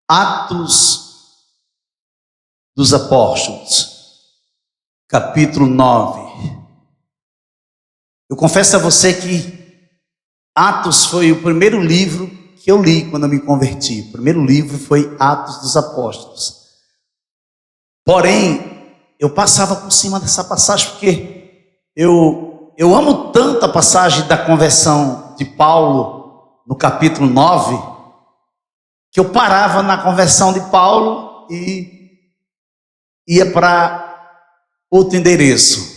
Atos dos Apóstolos, capítulo 9. Eu confesso a você que Atos foi o primeiro livro que eu li quando eu me converti. O primeiro livro foi Atos dos Apóstolos. Porém, eu passava por cima dessa passagem porque eu amo tanto a passagem da conversão de Paulo no capítulo 9, que eu parava na conversão de Paulo e ia para outro endereço.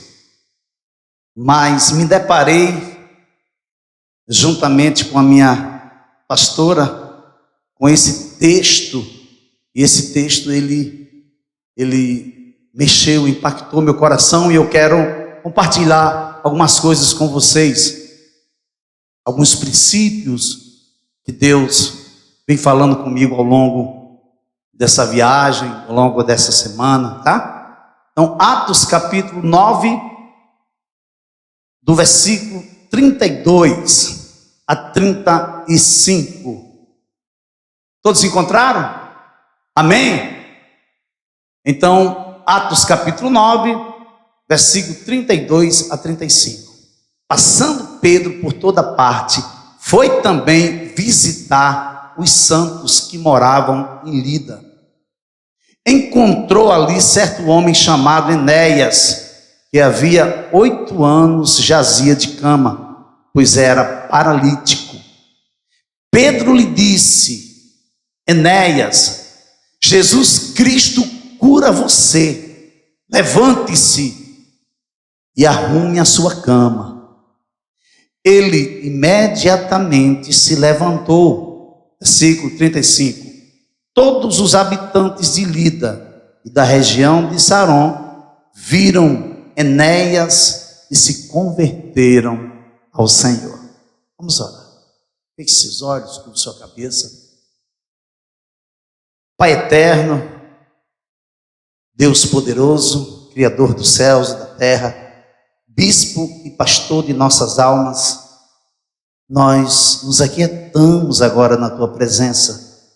Mas me deparei, juntamente com a minha pastora, com esse texto, e esse texto ele mexeu, impactou meu coração, e eu quero compartilhar algumas coisas com vocês, alguns princípios que Deus vem falando comigo ao longo dessa viagem, ao longo dessa semana, tá? Então, Atos capítulo 9, do versículo 32 a 35. Todos encontraram? Amém? Então, Atos capítulo 9, versículo 32 a 35. Passando Pedro por toda parte, foi também visitar os santos que moravam em Lida. Encontrou ali certo homem chamado Enéas, que havia 8 anos jazia de cama, pois era paralítico. Pedro lhe disse: Enéas, Jesus Cristo cura você. Levante-se e arrume a sua cama. Ele imediatamente se levantou. Versículo 35. Todos os habitantes de Lida e da região de Saron viram Enéas e se converteram ao Senhor. Vamos orar. Feche seus olhos, curva sua cabeça. Pai eterno, Deus poderoso, Criador dos céus e da terra, Bispo e pastor de nossas almas, nós nos aquietamos agora na tua presença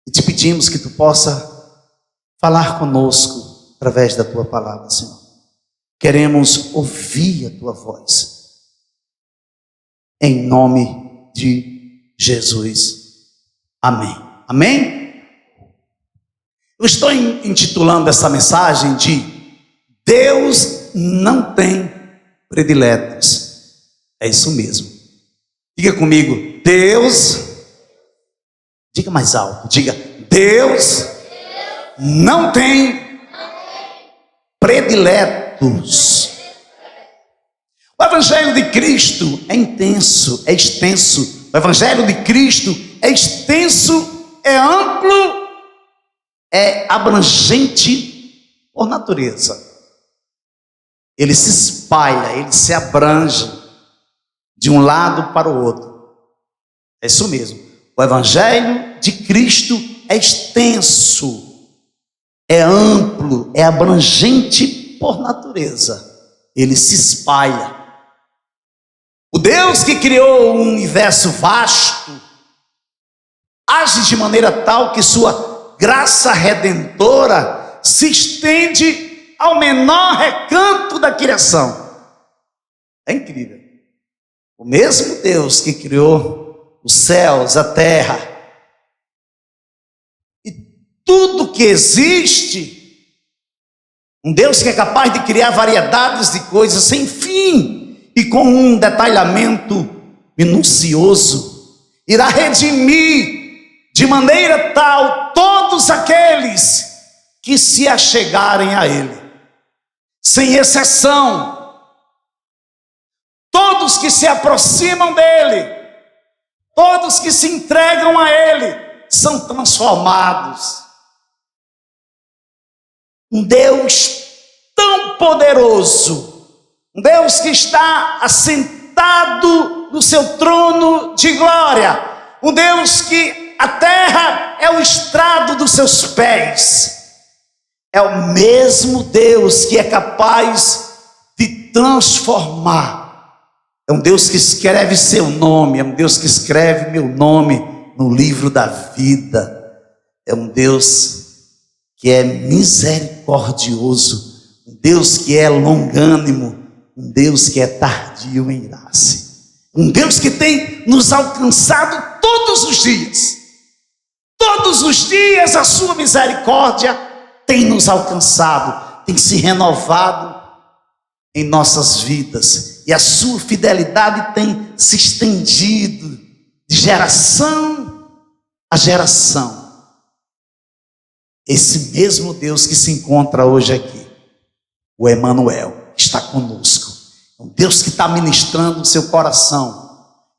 e te pedimos que tu possa falar conosco através da tua palavra, Senhor. Queremos ouvir a tua voz, em nome de Jesus. Amém. Amém? Eu estou intitulando essa mensagem de Deus não tem prediletos. É isso mesmo. Diga comigo, Deus, diga mais alto, diga, Deus não tem prediletos. O Evangelho de Cristo é intenso, é extenso. O Evangelho de Cristo é extenso, é amplo, é abrangente por natureza. Ele se espalha, ele se abrange de um lado para o outro. É isso mesmo. O Evangelho de Cristo é extenso, é amplo, é abrangente por natureza. Ele se espalha. O Deus que criou um universo vasto age de maneira tal que sua graça redentora se estende ao menor recanto da criação. É incrível. O mesmo Deus que criou os céus, a terra e tudo que existe, um Deus que é capaz de criar variedades de coisas sem fim e com um detalhamento minucioso, irá redimir de maneira tal todos aqueles que se achegarem a Ele, sem exceção. Todos que se aproximam dele, todos que se entregam a ele, são transformados. Um Deus tão poderoso, um Deus que está assentado no seu trono de glória, um Deus que a terra é o estrado dos seus pés. É o mesmo Deus que é capaz de transformar. É um Deus que escreve seu nome, é um Deus que escreve meu nome no livro da vida. É um Deus que é misericordioso, um Deus que é longânimo, um Deus que é tardio em irar-se, um Deus que tem nos alcançado todos os dias. Todos os dias a sua misericórdia tem nos alcançado, tem se renovado em nossas vidas, e a sua fidelidade tem se estendido de geração a geração. Esse mesmo Deus que se encontra hoje aqui, o Emanuel, está conosco. É um Deus que está ministrando no seu coração,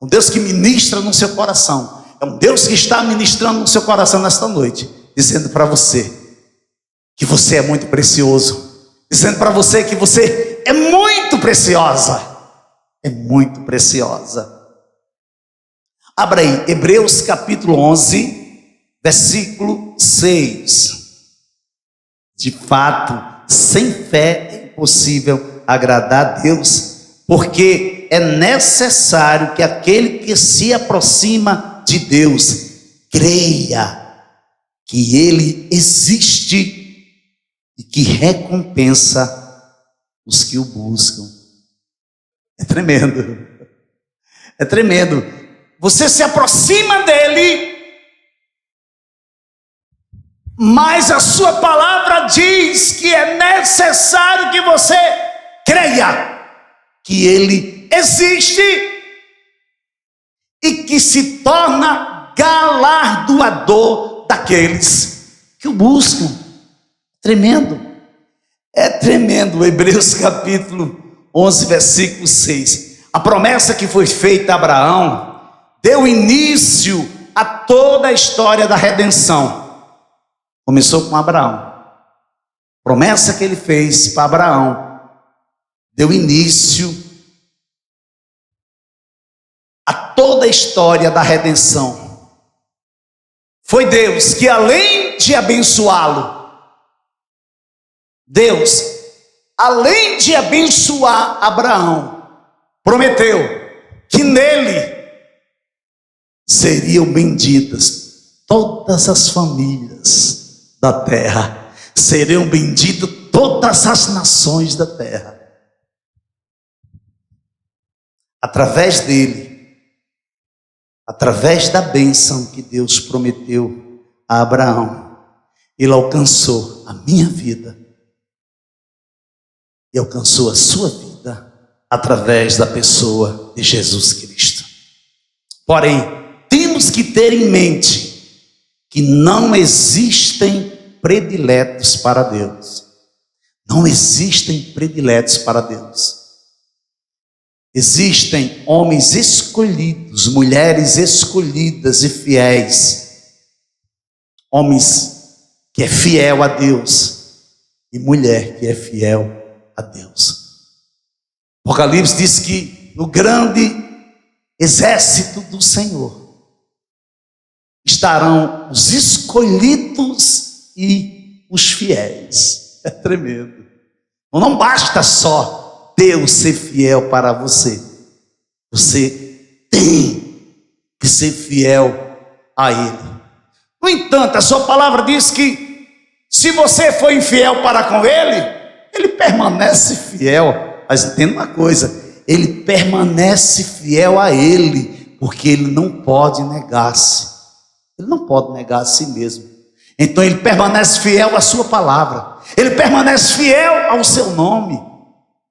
um Deus que ministra no seu coração. É um Deus que está ministrando no seu coração nesta noite, dizendo para você que você é muito precioso, dizendo para você que você é muito preciosa, é muito preciosa. Abra aí, Hebreus capítulo 11, versículo 6. De fato, sem fé é impossível agradar a Deus, porque é necessário que aquele que se aproxima de Deus creia que Ele existe e que recompensa os que o buscam. É tremendo, é tremendo. Você se aproxima dEle, mas a sua palavra diz que é necessário que você creia que Ele existe e que se torna galardoador daqueles que o buscam. Tremendo, é tremendo. Hebreus capítulo 11, versículo 6. A promessa que foi feita a Abraão deu início a toda a história da redenção. Começou com Abraão. Promessa que ele fez para Abraão deu início a toda a história da redenção. Foi Deus que, além de abençoá-lo, Deus, além de abençoar Abraão, prometeu que nele seriam benditas todas as famílias da terra, seriam benditas todas as nações da terra. Através dele, através da bênção que Deus prometeu a Abraão, ele alcançou a minha vida e alcançou a sua vida através da pessoa de Jesus Cristo. Porém, temos que ter em mente que não existem prediletos para Deus. Não existem prediletos para Deus. Existem homens escolhidos, mulheres escolhidas e fiéis. Homens que é fiel a Deus e mulher que é fiel a Deus. Apocalipse diz que no grande exército do Senhor estarão os escolhidos e os fiéis. É tremendo. Não basta só Deus ser fiel para você. Você tem que ser fiel a Ele. No entanto, a sua palavra diz que se você for infiel para com Ele, Ele permanece fiel. Mas entenda uma coisa, Ele permanece fiel a Ele, porque Ele não pode negar-se. Ele não pode negar a si mesmo. Então Ele permanece fiel à sua palavra. Ele permanece fiel ao seu nome.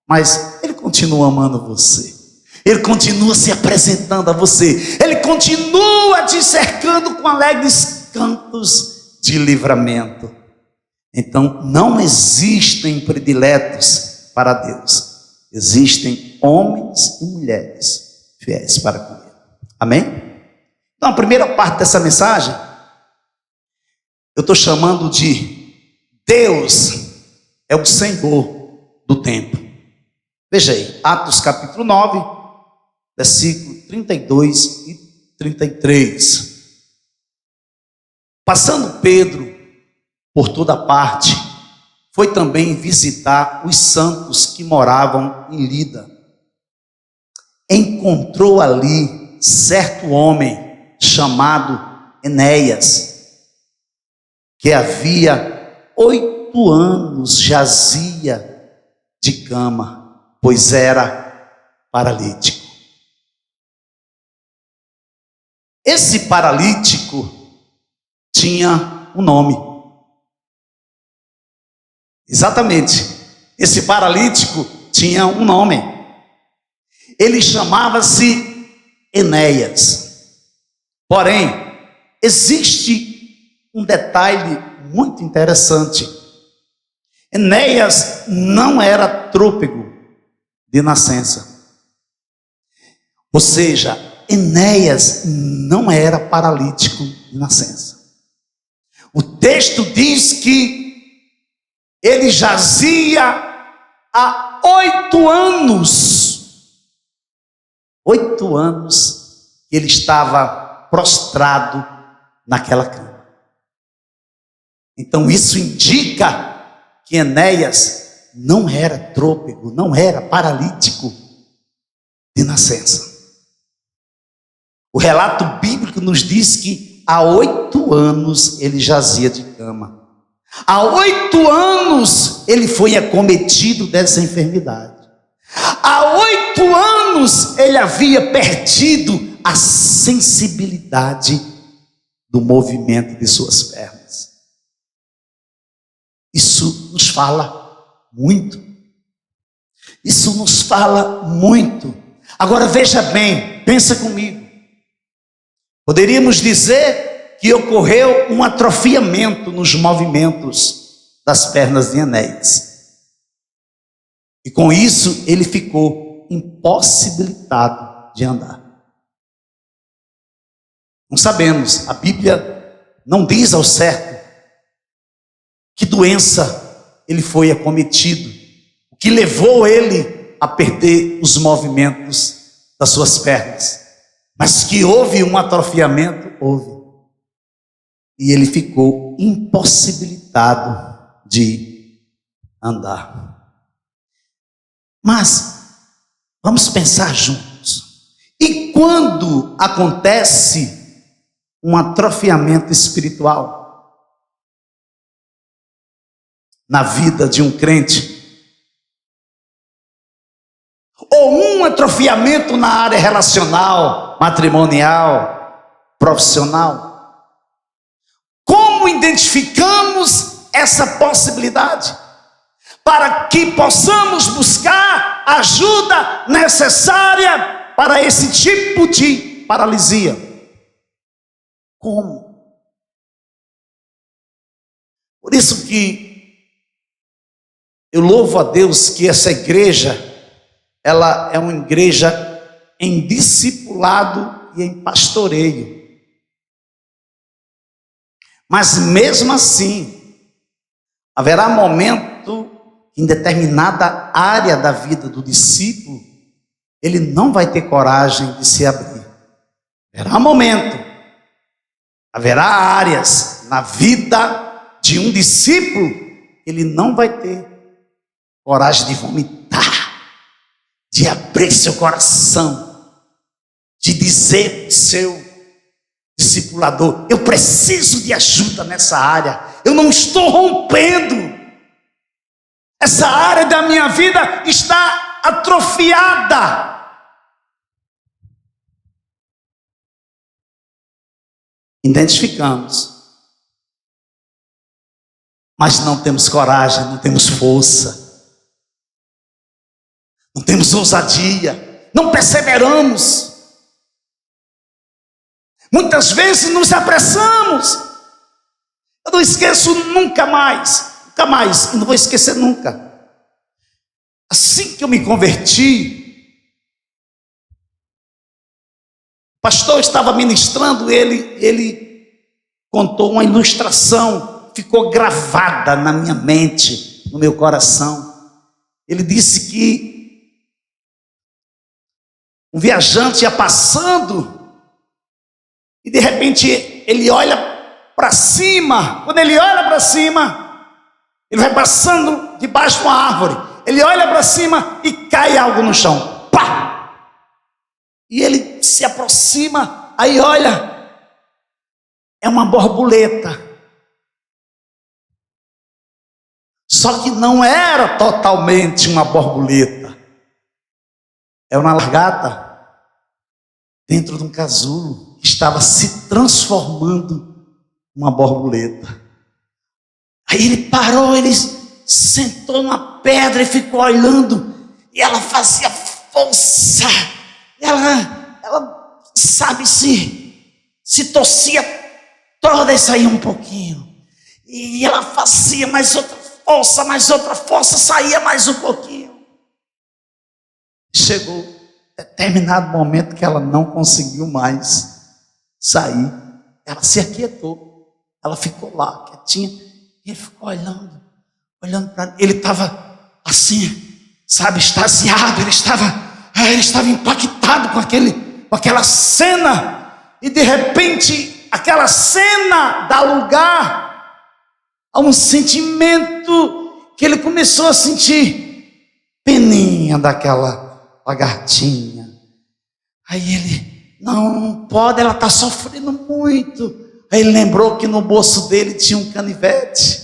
Mas Ele continua amando você. Ele continua se apresentando a você. Ele continua te cercando com alegres cantos de livramento. Então não existem prediletos para Deus. Existem homens e mulheres fiéis para com Ele. Amém? Então a primeira parte dessa mensagem eu estou chamando de Deus é o Senhor do tempo. Veja aí, Atos capítulo 9, versículo 32 e 33. Passando Pedro por toda parte, foi também visitar os santos que moravam em Lida. Encontrou ali certo homem chamado Enéas, que havia 8 anos jazia de cama, pois era paralítico. Esse paralítico tinha um nome. Exatamente, esse paralítico tinha um nome. Ele chamava-se Enéas. Porém, existe um detalhe muito interessante. Enéas não era trôpego de nascença. Ou seja, Enéas não era paralítico de nascença. O texto diz que ele jazia há 8 anos. 8 anos que ele estava prostrado naquela cama. Então isso indica que Enéas não era trôpego, não era paralítico de nascença. O relato bíblico nos diz que há 8 anos ele jazia de cama. Há 8 anos ele foi acometido dessa enfermidade. Há 8 anos ele havia perdido a sensibilidade do movimento de suas pernas. Isso nos fala muito. Isso nos fala muito. Agora veja bem, pensa comigo. Poderíamos dizer que ocorreu um atrofiamento nos movimentos das pernas de Enéas. E com isso ele ficou impossibilitado de andar. Não sabemos, a Bíblia não diz ao certo que doença ele foi acometido, o que levou ele a perder os movimentos das suas pernas. Mas que houve um atrofiamento, houve. E ele ficou impossibilitado de andar. Mas, vamos pensar juntos. E quando acontece um atrofiamento espiritual na vida de um crente, ou um atrofiamento na área relacional, matrimonial, profissional, como identificamos essa possibilidade para que possamos buscar ajuda necessária para esse tipo de paralisia? Como? Por isso que eu louvo a Deus que essa igreja, ela é uma igreja em discipulado e em pastoreio. Mas mesmo assim, haverá momento em determinada área da vida do discípulo, ele não vai ter coragem de se abrir. Haverá momento, haverá áreas na vida de um discípulo, ele não vai ter coragem de vomitar, de abrir seu coração, de dizer ao seu discipulador: eu preciso de ajuda nessa área, eu não estou rompendo, essa área da minha vida está atrofiada. Identificamos, mas não temos coragem, não temos força, não temos ousadia, não perseveramos. Muitas vezes nos apressamos. Eu não esqueço nunca mais, e não vou esquecer nunca. Assim que eu me converti, o pastor estava ministrando, ele contou uma ilustração, ficou gravada na minha mente, no meu coração. Ele disse que um viajante ia passando e de repente ele olha para cima. Quando ele olha para cima, ele vai passando debaixo de uma árvore. Ele olha para cima e cai algo no chão. Pá! E ele se aproxima, aí olha. é uma borboleta. Só que não era totalmente uma borboleta. Era uma lagarta dentro de um casulo que estava se transformando numa borboleta. Aí ele parou, ele sentou numa pedra e ficou olhando. E ela fazia força. Ela sabe, se torcia toda e saía um pouquinho. E ela fazia mais outra força, saía mais um pouquinho. Chegou determinado momento que ela não conseguiu mais sair. Ela se aquietou. Ela ficou lá, quietinha. E ele ficou olhando para ele. Ele estava assim, sabe, extasiado. Ele estava impactado com aquela cena. E de repente, aquela cena dá lugar a um sentimento que ele começou a sentir peninha daquela lagartinha. Aí ele, não pode, ela está sofrendo muito. Aí ele lembrou que no bolso dele tinha um canivete.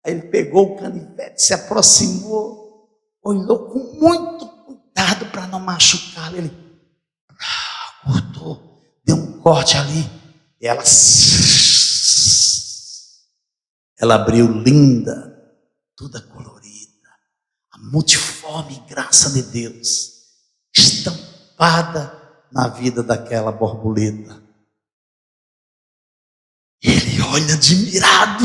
Aí ele pegou o canivete, se aproximou, olhou com muito cuidado para não machucá-lo. Ele cortou, deu um corte ali. E ela abriu linda, toda colorida, a multiforme graça de Deus estampada na vida daquela borboleta. Ele olha admirado,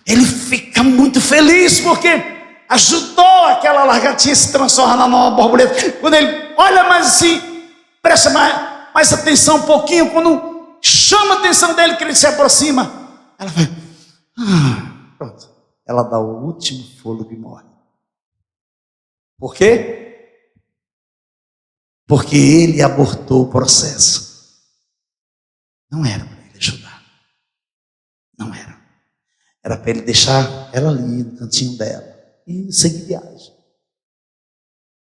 ele fica muito feliz porque ajudou aquela lagartinha a se transformar numa borboleta. Quando ele olha mais assim, presta mais atenção um pouquinho, quando chama a atenção dele, que ele se aproxima, ela vai, pronto, ela dá o último fôlego e morre. Por quê? Porque ele abortou o processo. Não era para ele ajudar. Não era. Era para ele deixar ela ali no cantinho dela e seguir viagem.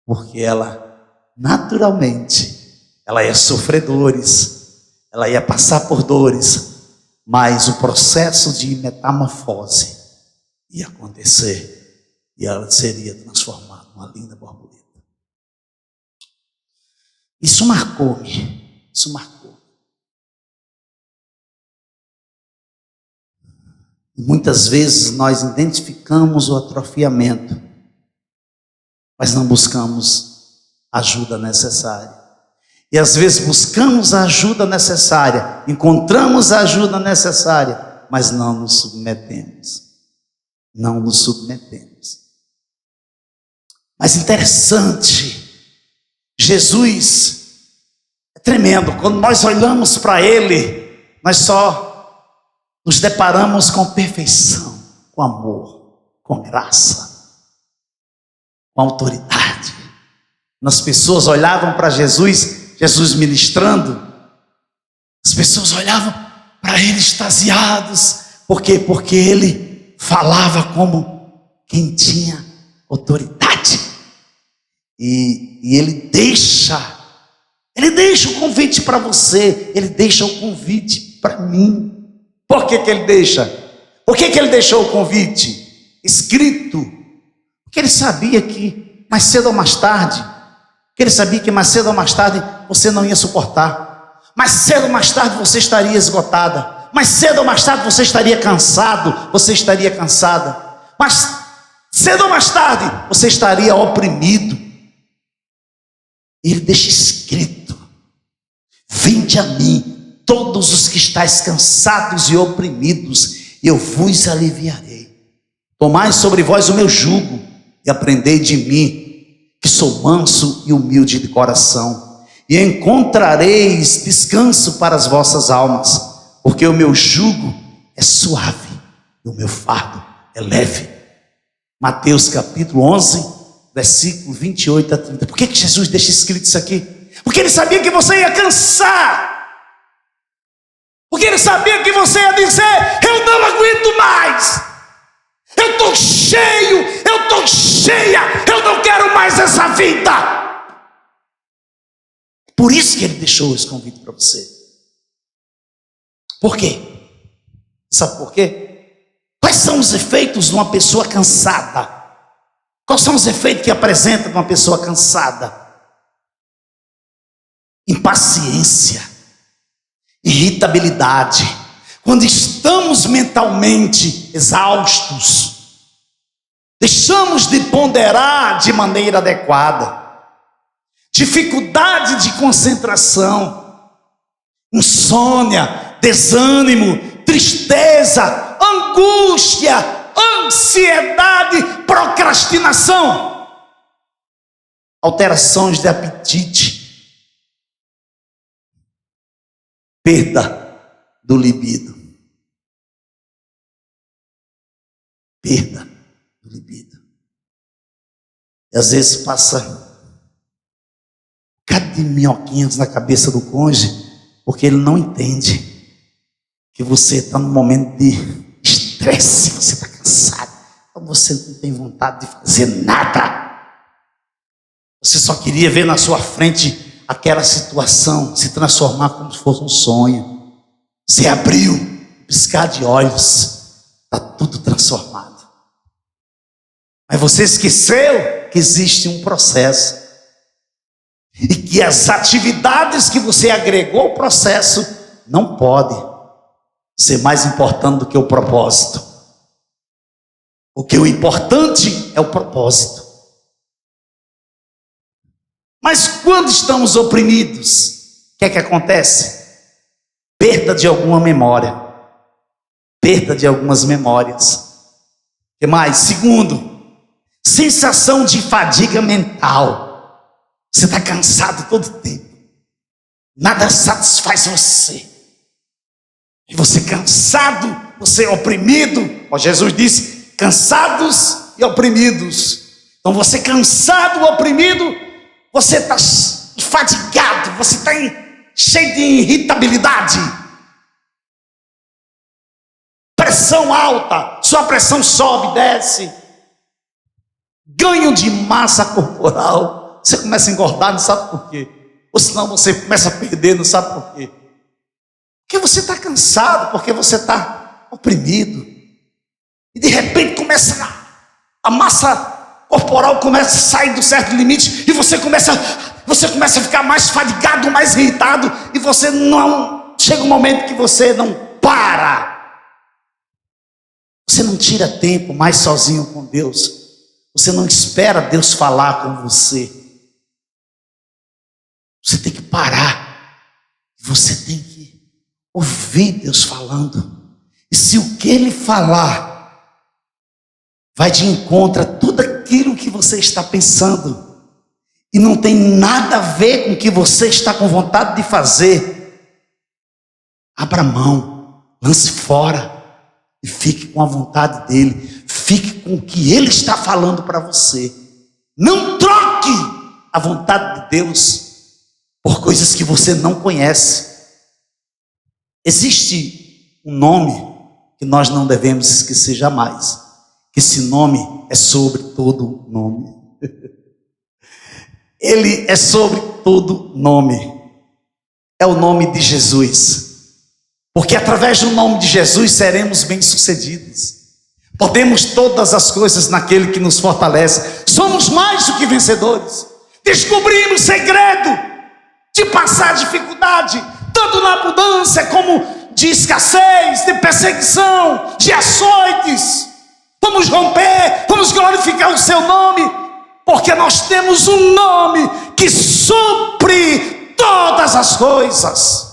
Porque ela, naturalmente, ela ia sofrer dores, ela ia passar por dores, mas o processo de metamorfose ia acontecer e ela seria transformada numa linda borboleta. Isso marcou-me. Isso marcou. Muitas vezes nós identificamos o atrofiamento, mas não buscamos a ajuda necessária. E às vezes buscamos a ajuda necessária, encontramos a ajuda necessária, mas não nos submetemos. Não nos submetemos. Mas interessante, Jesus é tremendo. Quando nós olhamos para Ele, nós só nos deparamos com perfeição, com amor, com graça, com autoridade. As pessoas olhavam para Jesus ministrando, as pessoas olhavam para ele extasiados. Por quê? Porque ele falava como quem tinha autoridade. E ele deixa o convite para você, ele deixa o convite para mim. Por que ele deixa? Por que ele deixou o convite escrito? Porque ele sabia que mais cedo ou mais tarde, você não ia suportar. Mais cedo ou mais tarde você estaria esgotada. Mais cedo ou mais tarde você estaria cansado, você estaria cansada. Mas cedo ou mais tarde você estaria oprimido. Ele deixa escrito: vinde a mim, todos os que estáis cansados e oprimidos, eu vos aliviarei. Tomai sobre vós o meu jugo e aprendei de mim, que sou manso e humilde de coração, e encontrareis descanso para as vossas almas, porque o meu jugo é suave e o meu fardo é leve. Mateus capítulo 11, versículo 28 a 30. Por que Jesus deixa escrito isso aqui? Porque ele sabia que você ia cansar. Porque ele sabia que você ia dizer: eu não aguento mais, eu estou cheio, eu estou cheia, eu não quero mais essa vida. Por isso que ele deixou esse convite para você. Por quê? Sabe por quê? Quais são os efeitos de uma pessoa cansada? Quais são os efeitos que apresenta de uma pessoa cansada? Impaciência, irritabilidade. Quando estamos mentalmente exaustos, deixamos de ponderar de maneira adequada. Dificuldade de concentração, insônia, desânimo, tristeza, angústia, ansiedade, procrastinação, alterações de apetite, perda do libido. Perda do libido. E às vezes passa de minhoquinhas na cabeça do cônjuge, porque ele não entende que você está num momento de estresse, você está cansado, você não tem vontade de fazer nada, você só queria ver na sua frente aquela situação se transformar como se fosse um sonho. Você abriu, piscar de olhos, está tudo transformado, mas você esqueceu que existe um processo. E que as atividades que você agregou ao processo não podem ser mais importantes do que o propósito. Porque o importante é o propósito. Mas quando estamos oprimidos, o que é que acontece? Perda de alguma memória. Perda de algumas memórias. O que mais? Segundo, sensação de fadiga mental. Você está cansado todo o tempo. Nada satisfaz você. E você cansado, você é oprimido. Ó, Jesus disse, cansados e oprimidos. Então você cansado, oprimido, você está fadigado, você está cheio de irritabilidade. Pressão alta, sua pressão sobe, desce. Ganho de massa corporal. Você começa a engordar, não sabe por quê. Ou senão você começa a perder, não sabe por quê. Porque você está cansado, porque você está oprimido. E de repente começa a massa corporal começa a sair do certo limite. E você começa a ficar mais fadigado, mais irritado. E você não... Chega um momento que você não para. Você não tira tempo mais sozinho com Deus. Você não espera Deus falar com você. Você tem que parar. Você tem que ouvir Deus falando. E se o que Ele falar vai de encontro a tudo aquilo que você está pensando e não tem nada a ver com o que você está com vontade de fazer, abra mão, lance fora e fique com a vontade dEle. Fique com o que Ele está falando para você. Não troque a vontade de Deus por coisas que você não conhece. Existe um nome que nós não devemos esquecer jamais. Que esse nome é sobre todo nome. Ele é sobre todo nome. É o nome de Jesus. Porque através do nome de Jesus seremos bem-sucedidos. Podemos todas as coisas naquele que nos fortalece. Somos mais do que vencedores. Descobrimos o segredo de passar dificuldade, tanto na abundância como de escassez, de perseguição, de açoites. Vamos romper, vamos glorificar o seu nome, porque nós temos um nome que supre todas as coisas.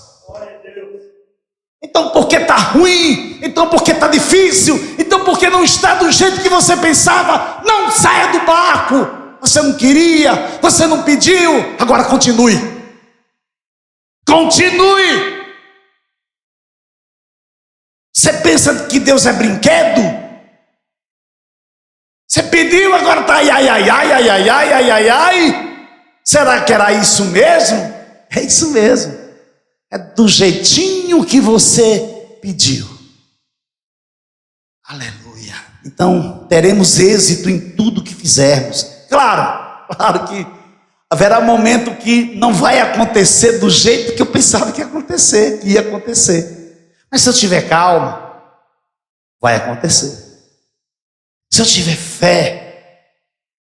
Então porque está ruim, então porque está difícil, então porque não está do jeito que você pensava, não saia do barco. Você não queria, você não pediu, agora continue. Continue. Você pensa que Deus é brinquedo? Você pediu, agora está ai. Será que era isso mesmo? É isso mesmo. É do jeitinho que você pediu. Aleluia. Então teremos êxito em tudo que fizermos. Claro que haverá um momento que não vai acontecer do jeito que eu pensava que ia acontecer. Mas se eu tiver calma, vai acontecer. Se eu tiver fé,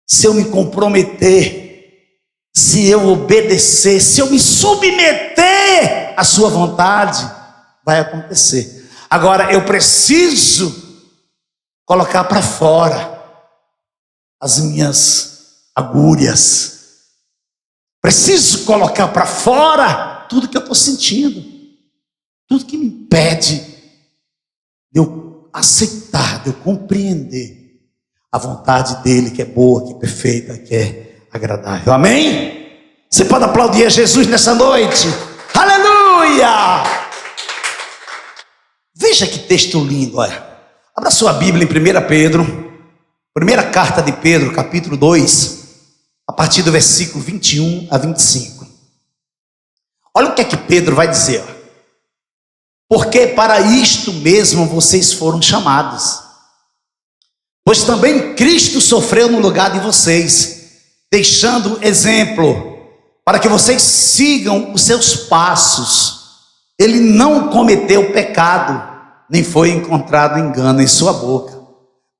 se eu me comprometer, se eu obedecer, se eu me submeter à sua vontade, vai acontecer. Agora eu preciso colocar para fora as minhas agúrias. Preciso colocar para fora tudo que eu estou sentindo, tudo que me impede de eu aceitar, de eu compreender a vontade dele, que é boa, que é perfeita, que é agradável. Amém? Você pode aplaudir a Jesus nessa noite? Aleluia! Veja que texto lindo, olha. Abra sua Bíblia em 1 Pedro, primeira carta de Pedro, capítulo 2, a partir do versículo 21 a 25. Olha o que é que Pedro vai dizer. Porque para isto mesmo vocês foram chamados. Pois também Cristo sofreu no lugar de vocês, deixando exemplo, para que vocês sigam os seus passos. Ele não cometeu pecado, nem foi encontrado engano em sua boca.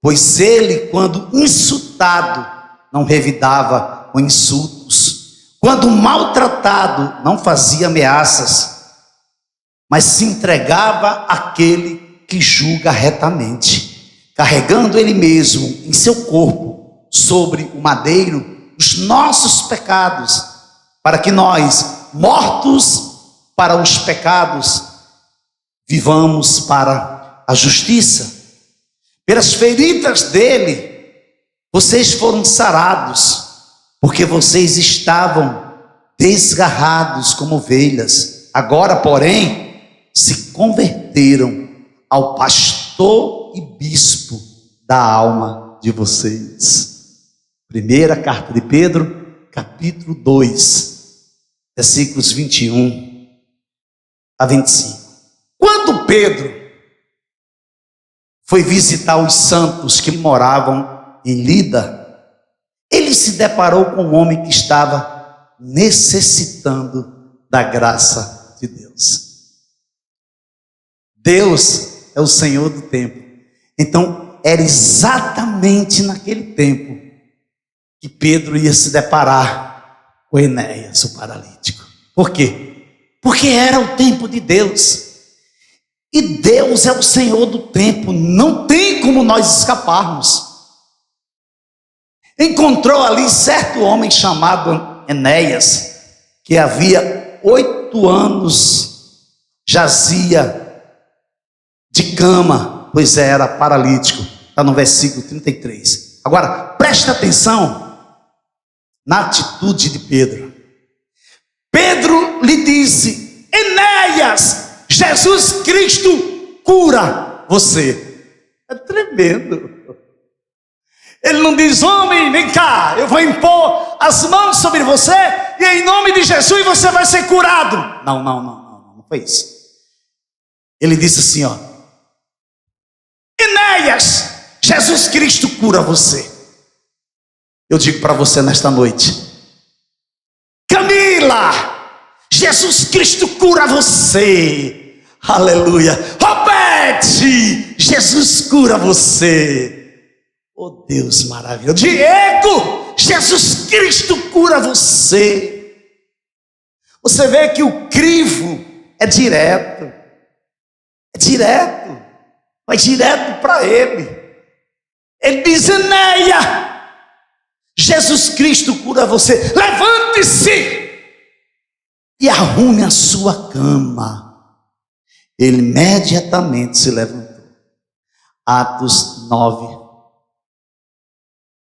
Pois ele, quando insultado, não revidava com insultos. Quando maltratado, não fazia ameaças, mas se entregava àquele que julga retamente, carregando ele mesmo em seu corpo, sobre o madeiro, os nossos pecados, para que nós, mortos para os pecados, vivamos para a justiça. Pelas feridas dele, vocês foram sarados, porque vocês estavam desgarrados como ovelhas. Agora, porém, se converteram ao pastor e bispo da alma de vocês. Primeira carta de Pedro, capítulo 2, versículos 21 a 25. Quando Pedro foi visitar os santos que moravam em Lida, ele se deparou com um homem que estava necessitando da graça de Deus. Deus é o Senhor do tempo. Então, era exatamente naquele tempo que Pedro ia se deparar com Enéas, o paralítico. Por quê? Porque era o tempo de Deus. E Deus é o Senhor do tempo. Não tem como nós escaparmos. Encontrou ali certo homem chamado Enéas, que havia 8 anos jazia de cama, pois era paralítico. Está no versículo 33. Agora, presta atenção na atitude de Pedro. Pedro lhe disse: Enéas, Jesus Cristo cura você. É tremendo. Ele não diz: homem, vem cá, eu vou impor as mãos sobre você e em nome de Jesus você vai ser curado. Não foi isso. Ele disse assim, ó: Enéas, Jesus Cristo cura você. Eu digo para você nesta noite: Camila, Jesus Cristo cura você. Aleluia. Robete, Jesus cura você. Oh Deus maravilhoso. Diego, Jesus Cristo cura você. Você vê que o crivo é direto. Vai direto para ele. Ele diz: Enéia, Jesus Cristo cura você. Levante-se e arrume a sua cama. Ele imediatamente se levantou. Atos 9,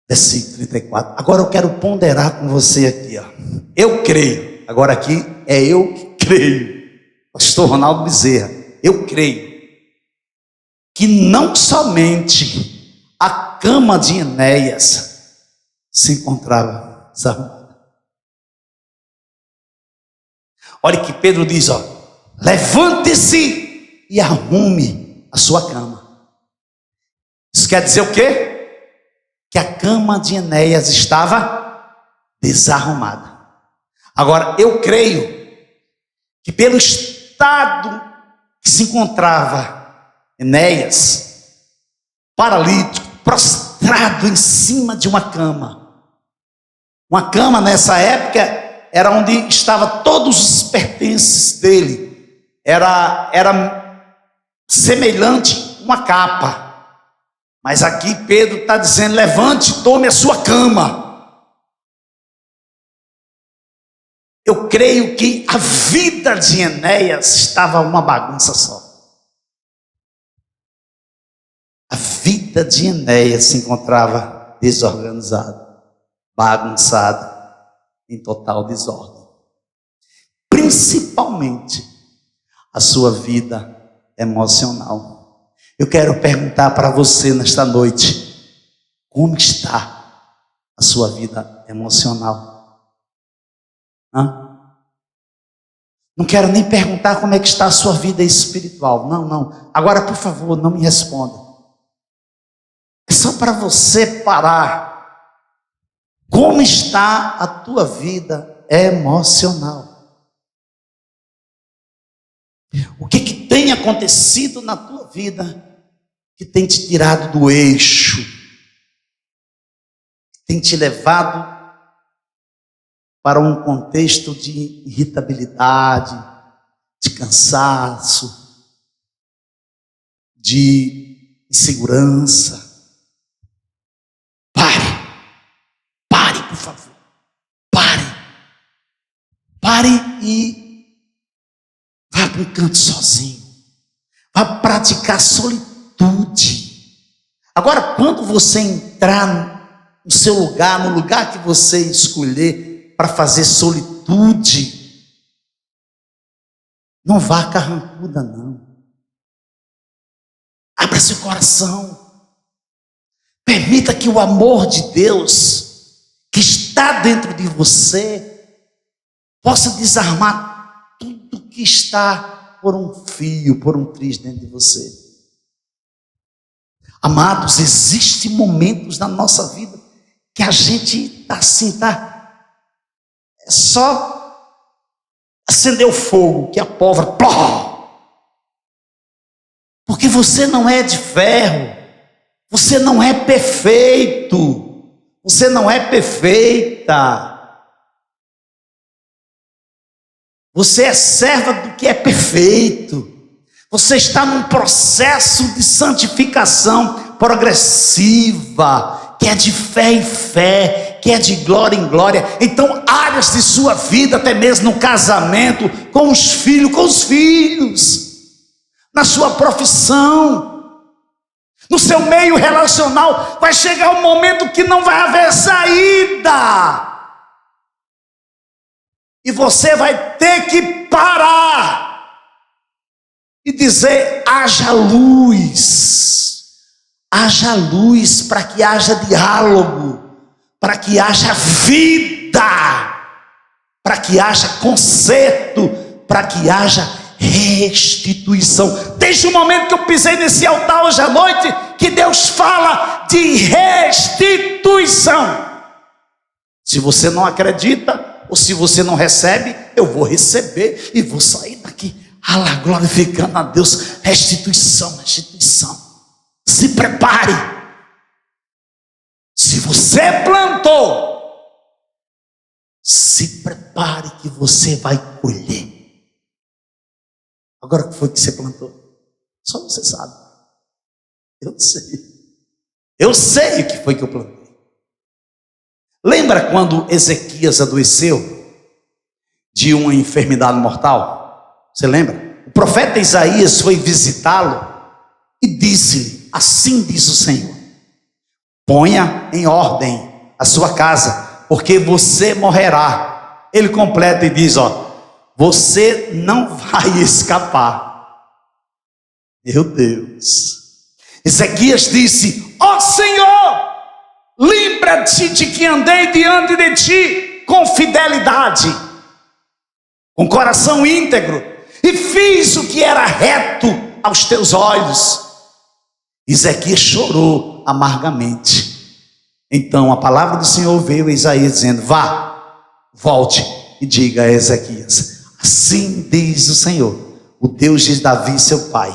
versículo 34. Agora eu quero ponderar com você aqui, ó. Eu creio. Agora aqui é eu que creio. Pastor Ronaldo Bezerra. Eu creio que não somente a cama de Enéas se encontrava desarrumada. Olha que Pedro diz, ó: levante-se e arrume a sua cama. Isso quer dizer o quê? Que a cama de Enéas estava desarrumada. Agora, eu creio que pelo estado que se encontrava Enéas, paralítico, prostrado em cima de uma cama. Uma cama nessa época era onde estavam todos os pertences dele. Era semelhante a uma capa. Mas aqui Pedro está dizendo: levante, tome a sua cama. Eu creio que a vida de Enéas estava uma bagunça só. A vida de Enéas se encontrava desorganizada, bagunçada, em total desordem. Principalmente a sua vida emocional. Eu quero perguntar para você nesta noite: como está a sua vida emocional? Não quero nem perguntar como é que está a sua vida espiritual. Não. Agora, por favor, não me responda. É só para você parar. Como está a tua vida emocional? O que tem acontecido na tua vida que tem te tirado do eixo? Tem te levado para um contexto de irritabilidade, de cansaço, de insegurança. Pare, por favor. Pare e vá para um canto sozinho. Vá praticar solitude. Agora, quando você entrar no seu lugar, no lugar que você escolher para fazer solitude, não vá carrancuda, não. Abra seu coração. Permita que o amor de Deus, que está dentro de você, possa desarmar tudo que está por um fio, por um triz dentro de você. Amados, existem momentos na nossa vida que a gente está assim, é só acender o fogo, que a pólvora, pló! Porque você não é de ferro, você não é perfeito, você não é perfeita, você é serva do que é perfeito, você está num processo de santificação progressiva, que é de fé em fé, que é de glória em glória. Então, áreas de sua vida, até mesmo no casamento, com os filhos, na sua profissão, no seu meio relacional, vai chegar um momento que não vai haver saída, e você vai ter que parar e dizer: haja luz para que haja diálogo, para que haja vida, para que haja conserto, para que haja restituição. Desde o momento que eu pisei nesse altar hoje à noite, que Deus fala de restituição. Se você não acredita, ou se você não recebe, eu vou receber e vou sair daqui glorificando a Deus. Restituição. Se prepare. Se você plantou, se prepare que você vai colher. Agora, o que foi que você plantou? Só você sabe. Eu sei o que foi que eu plantei. Lembra quando Ezequias adoeceu de uma enfermidade mortal? Você lembra? O profeta Isaías foi visitá-lo e disse-lhe: assim diz o Senhor, ponha em ordem a sua casa, porque você morrerá. Ele completa e diz: você não vai escapar. Meu Deus. Ezequias disse: Senhor, lembra-te de que andei diante de ti com fidelidade, com coração íntegro, e fiz o que era reto aos teus olhos. Ezequias chorou amargamente. Então a palavra do Senhor veio a Isaías dizendo: volte e diga a Ezequias: assim diz o Senhor, o Deus de Davi seu pai,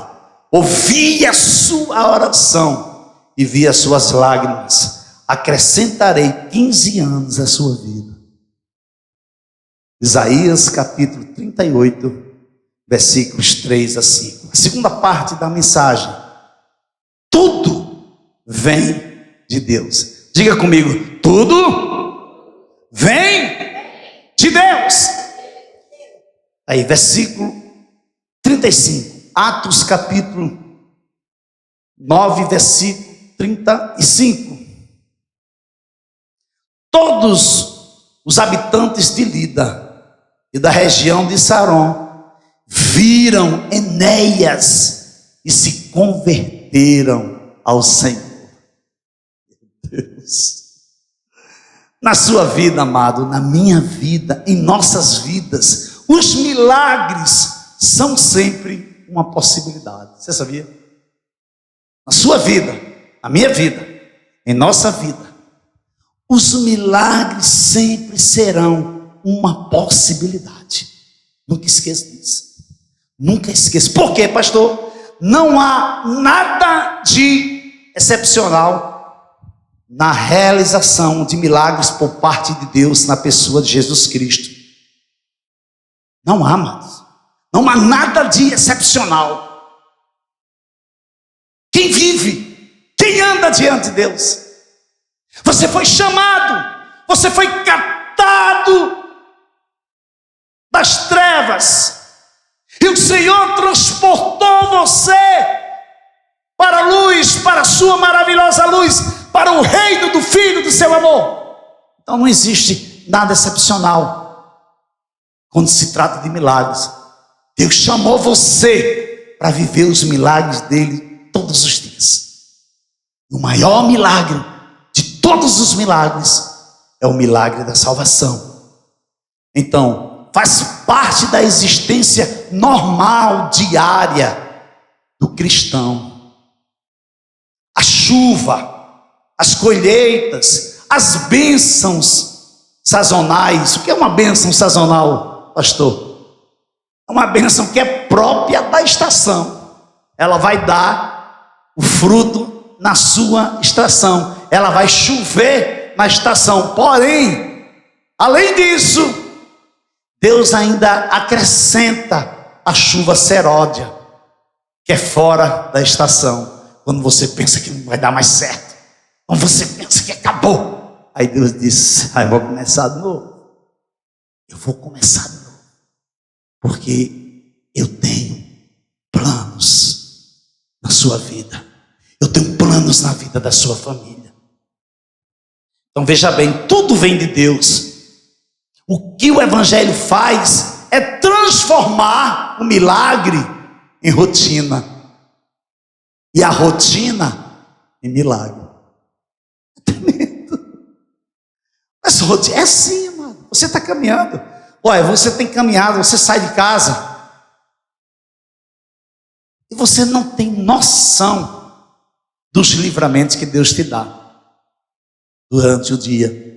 ouvi a sua oração e vi as suas lágrimas, acrescentarei 15 anos à sua vida. Isaías capítulo 38, versículos 3 a 5. A segunda parte da mensagem: tudo vem de Deus. Diga comigo: tudo vem de Deus. Aí, versículo 35, Atos capítulo 9, versículo 35. Todos os habitantes de Lida e da região de Saron viram Enéas e se converteram ao Senhor. Meu Deus. Na sua vida, amado, na minha vida, em nossas vidas, os milagres são sempre uma possibilidade. Você sabia? Na sua vida, na minha vida, em nossa vida, os milagres sempre serão uma possibilidade. Nunca esqueça disso. Nunca esqueça. Por quê, pastor? Não há nada de excepcional na realização de milagres por parte de Deus na pessoa de Jesus Cristo. Não há, amados. Não há nada de excepcional. Quem vive, quem anda diante de Deus, você foi chamado, você foi catado das trevas, e o Senhor transportou você para a luz, para a sua maravilhosa luz, para o reino do Filho do seu amor. Então não existe nada excepcional quando se trata de milagres. Deus chamou você para viver os milagres dele todos os dias. O maior milagre de todos os milagres é o milagre da salvação. Então, faz parte da existência normal, diária do cristão. A chuva, as colheitas, as bênçãos sazonais. O que é uma bênção sazonal, pastor? É uma bênção que é própria da estação. Ela vai dar o fruto na sua estação. Ela vai chover na estação. Porém, além disso, Deus ainda acrescenta a chuva seródia, que é fora da estação. Quando você pensa que não vai dar mais certo, quando você pensa que acabou, aí Deus diz: eu vou começar de novo. Eu vou começar de novo, porque eu tenho planos na sua vida. Eu tenho planos na vida da sua família. Então veja bem, tudo vem de Deus. O que o Evangelho faz é transformar o milagre em rotina, e a rotina em milagre. É tremendo. Mas rotina é assim, amado. Você está caminhando. Olha, você tem caminhado, você sai de casa e você não tem noção dos livramentos que Deus te dá durante o dia.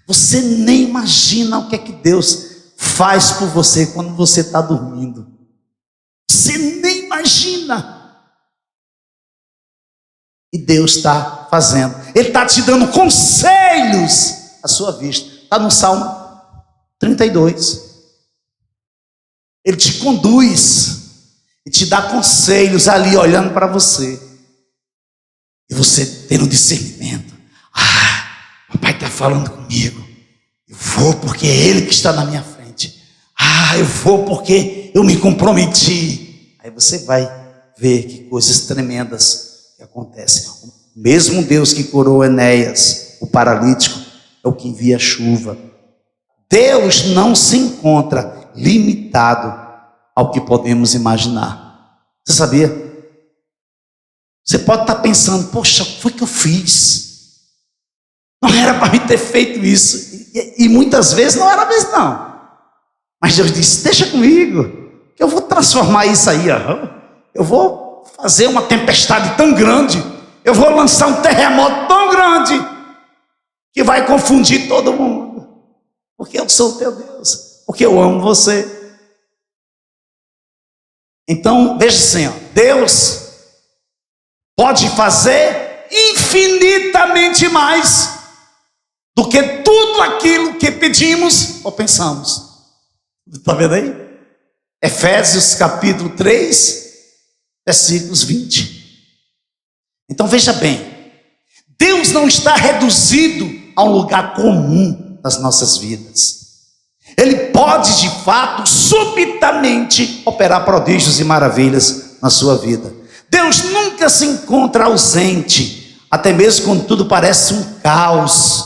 Você nem imagina o que é que Deus faz por você quando você está dormindo. Você nem imagina. E Deus está fazendo. Ele está te dando conselhos à sua vista. Está no Salmo 32. Ele te conduz e te dá conselhos ali olhando para você. E você tendo discernimento. Papai está falando comigo. Eu vou porque é Ele que está na minha frente. Eu vou porque eu me comprometi. Aí você vai ver que coisas tremendas que acontecem. O mesmo Deus que curou Enéas, o paralítico, é o que envia a chuva. Deus não se encontra limitado ao que podemos imaginar. Você sabia? Você pode estar pensando: poxa, o que foi que eu fiz? Não era para me ter feito isso. E muitas vezes não era mesmo, não. Mas Deus disse: deixa comigo, que eu vou transformar isso aí. Eu vou fazer uma tempestade tão grande, eu vou lançar um terremoto tão grande, que vai confundir todo mundo. Porque eu sou o teu Deus, porque eu amo você. Então, veja assim, Deus pode fazer infinitamente mais do que tudo aquilo que pedimos ou pensamos. Está vendo aí? Efésios capítulo 3, versículos 20. Então veja bem, Deus não está reduzido a um lugar comum nas nossas vidas. Ele pode de fato, subitamente, operar prodígios e maravilhas na sua vida. Deus nunca se encontra ausente, até mesmo quando tudo parece um caos,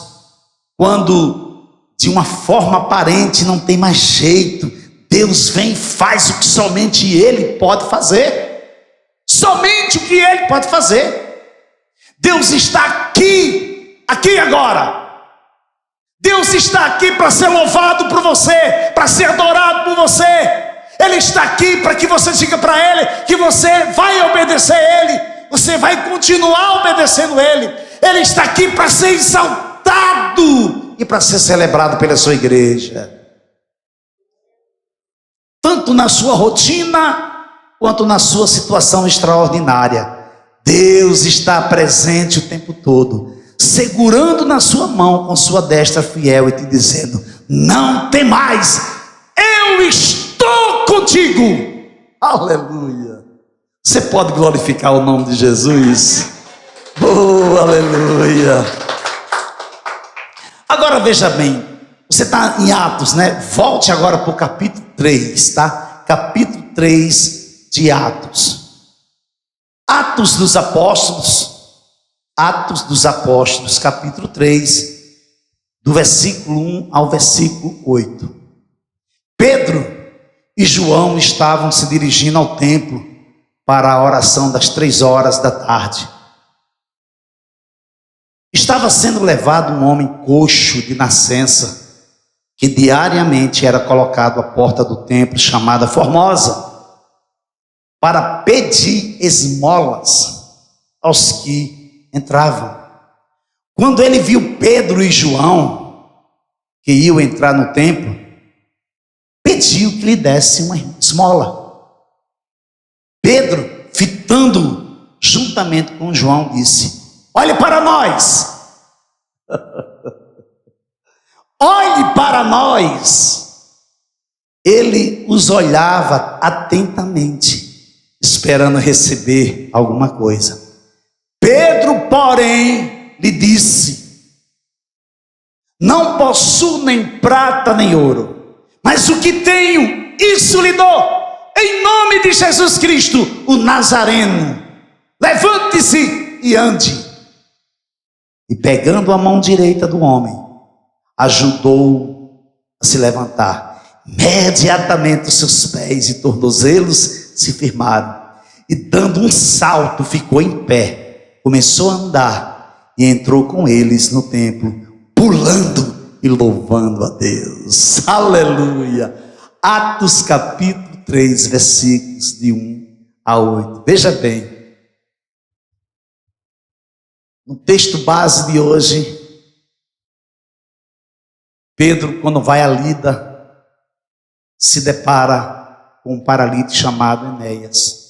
quando de uma forma aparente não tem mais jeito. Deus vem e faz o que somente Ele pode fazer. Somente o que Ele pode fazer. Deus está aqui agora. Deus está aqui para ser louvado por você, para ser adorado por você. Ele está aqui para que você diga para Ele que você vai obedecer a Ele, você vai continuar obedecendo a Ele. Ele está aqui para ser exaltado e para ser celebrado pela sua igreja. Tanto na sua rotina, quanto na sua situação extraordinária. Deus está presente o tempo todo, segurando na sua mão com sua destra fiel e te dizendo: não temais, eu estou contigo. Aleluia. Você pode glorificar o nome de Jesus? Oh, aleluia. Agora veja bem, você está em Atos, né? Volte agora para o capítulo 3, tá? Capítulo 3 de Atos. Atos dos Apóstolos, capítulo 3, do versículo 1 ao versículo 8. Pedro e João estavam se dirigindo ao templo para a oração das 3 horas da tarde. Estava sendo levado um homem coxo de nascença, que diariamente era colocado à porta do templo, chamada Formosa, para pedir esmolas aos que entravam. Quando ele viu Pedro e João, que iam entrar no templo, pediu que lhe desse uma esmola. Pedro, fitando juntamente com João, disse: olhe para nós. Olhe para nós. Ele os olhava atentamente, esperando receber alguma coisa. Pedro, porém, lhe disse: não possuo nem prata nem ouro, mas o que tenho, isso lhe dou. Em nome de Jesus Cristo, o Nazareno, levante-se e ande. E pegando a mão direita do homem, ajudou-o a se levantar. Imediatamente os seus pés e tornozelos se firmaram, e dando um salto ficou em pé, começou a andar e entrou com eles no templo, pulando e louvando a Deus. Aleluia. Atos capítulo 3, versículos de 1 a 8. Veja bem, no texto base de hoje, Pedro, quando vai a Lida, se depara com um paralítico chamado Enéas.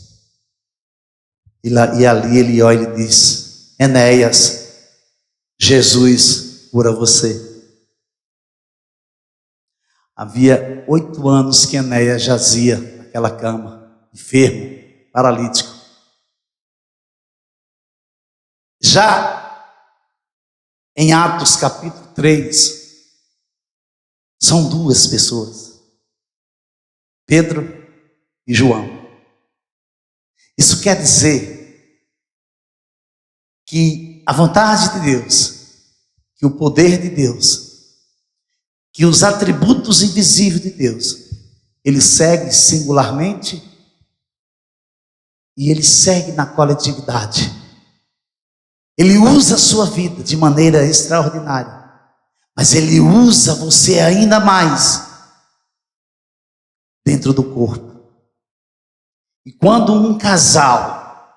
E ali ele olha e diz: Enéas, Jesus cura você. Havia 8 anos que Enéas jazia naquela cama, enfermo, paralítico. Já em Atos capítulo 3, são 2 pessoas, Pedro e João. Isso quer dizer que a vontade de Deus, que o poder de Deus, que os atributos invisíveis de Deus, ele segue singularmente e ele segue na coletividade. Ele usa a sua vida de maneira extraordinária, mas ele usa você ainda mais dentro do corpo. E quando um casal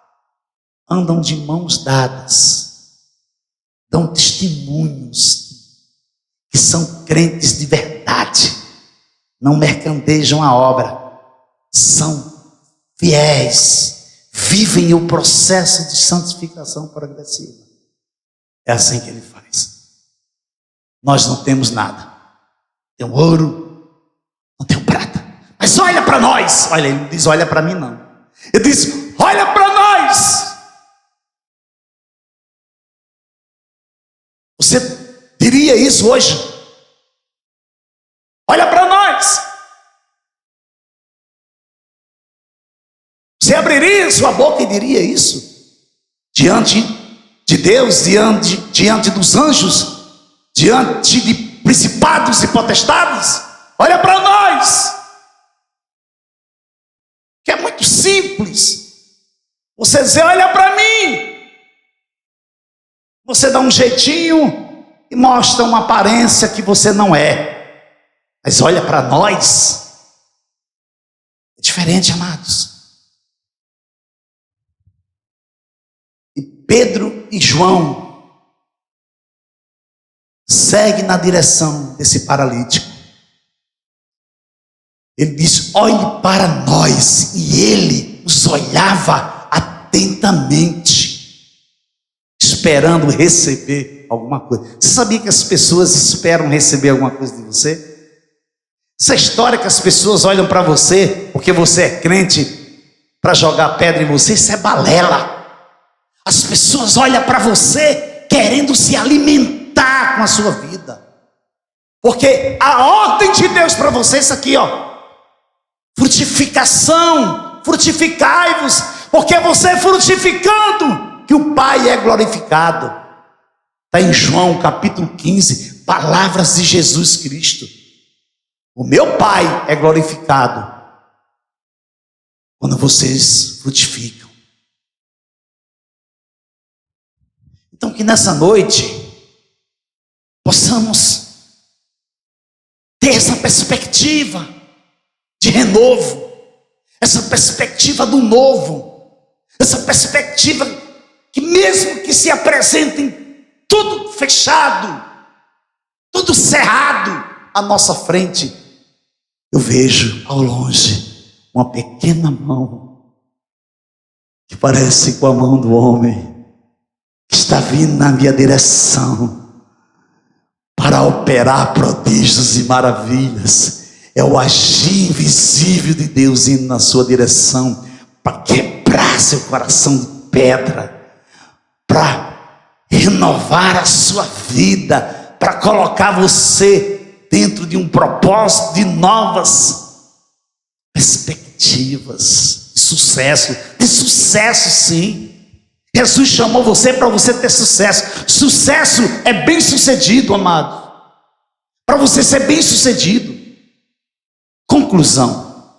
andam de mãos dadas, dão testemunhos que são crentes de verdade, não mercandejam a obra, são fiéis, vivem o processo de santificação progressiva. É assim que ele faz. Nós não temos nada. Tem ouro, não tem prata. Mas olha para nós. Olha, ele não diz olha para mim não. Ele diz olha para nós. Você diria isso hoje? Olha para nós. Você abriria sua boca e diria isso? Diante de Deus, diante dos anjos, diante de principados e potestades? Olha para nós. Que é muito simples. Você dizer olha para mim. Você dá um jeitinho e mostra uma aparência que você não é. Mas olha para nós. É diferente, amados. E Pedro e João seguem na direção desse paralítico. Ele diz, olhe para nós. E ele os olhava atentamente, esperando receber alguma coisa. Você sabia que as pessoas esperam receber alguma coisa de você? Essa história que as pessoas olham para você, porque você é crente, para jogar pedra em você, isso é balela. As pessoas olham para você querendo se alimentar com a sua vida. Porque a ordem de Deus para você é isso aqui, ó. Frutificação, frutificai-vos, porque você é frutificando que o Pai é glorificado. Está em João capítulo 15, palavras de Jesus Cristo. O meu Pai é glorificado quando vocês frutificam. Então que nessa noite possamos ter essa perspectiva de renovo, essa perspectiva do novo, essa perspectiva que mesmo que se apresentem tudo fechado, tudo cerrado à nossa frente, eu vejo ao longe uma pequena mão que parece com a mão do homem, que está vindo na minha direção para operar prodígios e maravilhas. É o agir invisível de Deus indo na sua direção para quebrar seu coração de pedra, para renovar a sua vida, para colocar você dentro de um propósito de novas perspectivas de sucesso sim. Jesus chamou você para você ter sucesso. Sucesso é bem sucedido, amado. Para você ser bem sucedido. Conclusão: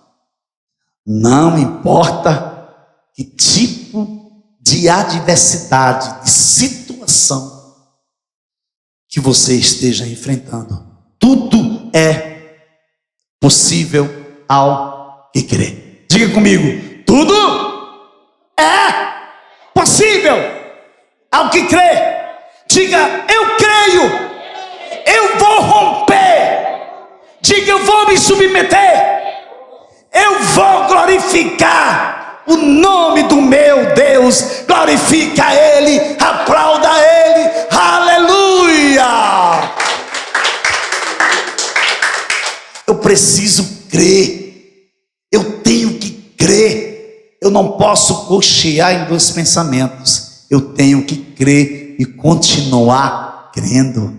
não importa que tipo de adversidade, de situação que você esteja enfrentando, tudo é possível ao que crê. Diga comigo, tudo é possível ao que crê. Diga, eu creio, eu vou romper. Diga, eu vou me submeter, eu vou glorificar o nome do meu Deus. Glorifica Ele, aplauda Ele, aleluia. Eu preciso crer, eu tenho que crer. Eu não posso cochear em dois pensamentos. Eu tenho que crer e continuar crendo.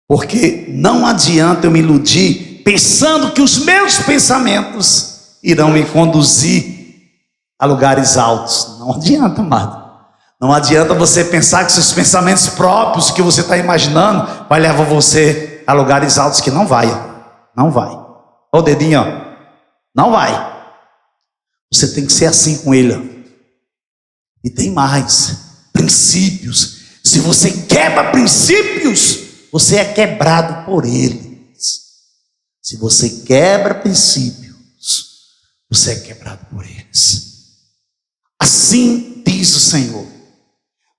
Porque não adianta eu me iludir pensando que os meus pensamentos irão me conduzir a lugares altos. Não adianta, amado. Não adianta você pensar que seus pensamentos próprios, que você está imaginando, vai levar você a lugares altos, que não vai. Não vai. Olha o dedinho, ó. Não vai. Você tem que ser assim com ele, ó. E tem mais. Princípios. Se você quebra princípios, você é quebrado por eles. Se você quebra princípios, você é quebrado por eles. Assim diz o Senhor: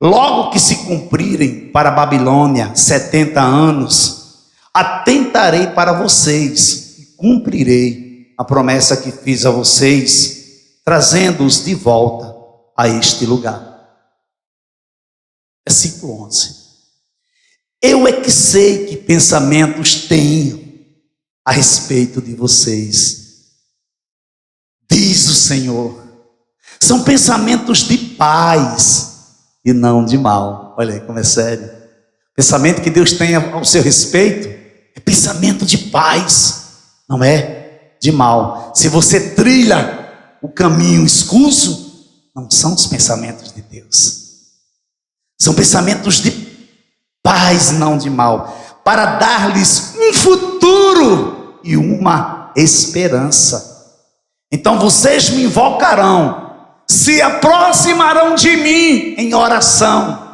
logo que se cumprirem para a Babilônia 70 anos, atentarei para vocês e cumprirei a promessa que fiz a vocês, trazendo-os de volta a este lugar. Versículo 11. Eu é que sei que pensamentos tenho a respeito de vocês, diz o Senhor. São pensamentos de paz e não de mal. Olha aí como é sério. Pensamento que Deus tem ao seu respeito é pensamento de paz, não é de mal. Se você trilha o caminho escuso, não são os pensamentos de Deus. São pensamentos de paz, não de mal, para dar-lhes um futuro e uma esperança. Então vocês me invocarão, se aproximarão de mim em oração,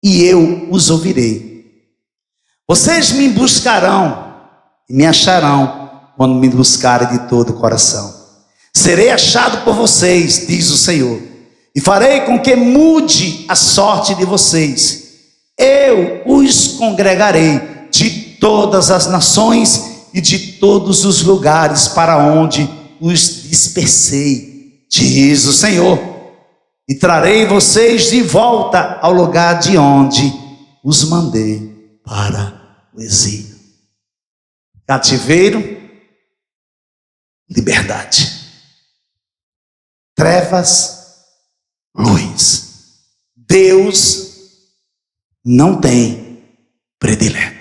e eu os ouvirei. Vocês me buscarão e me acharão quando me buscarem de todo o coração. Serei achado por vocês, diz o Senhor, e farei com que mude a sorte de vocês. Eu os congregarei de todas as nações e de todos os lugares para onde os dispersei, diz o Senhor, e trarei vocês de volta ao lugar de onde os mandei para o exílio. Cativeiro, liberdade. Trevas, luz. Deus não tem predileto.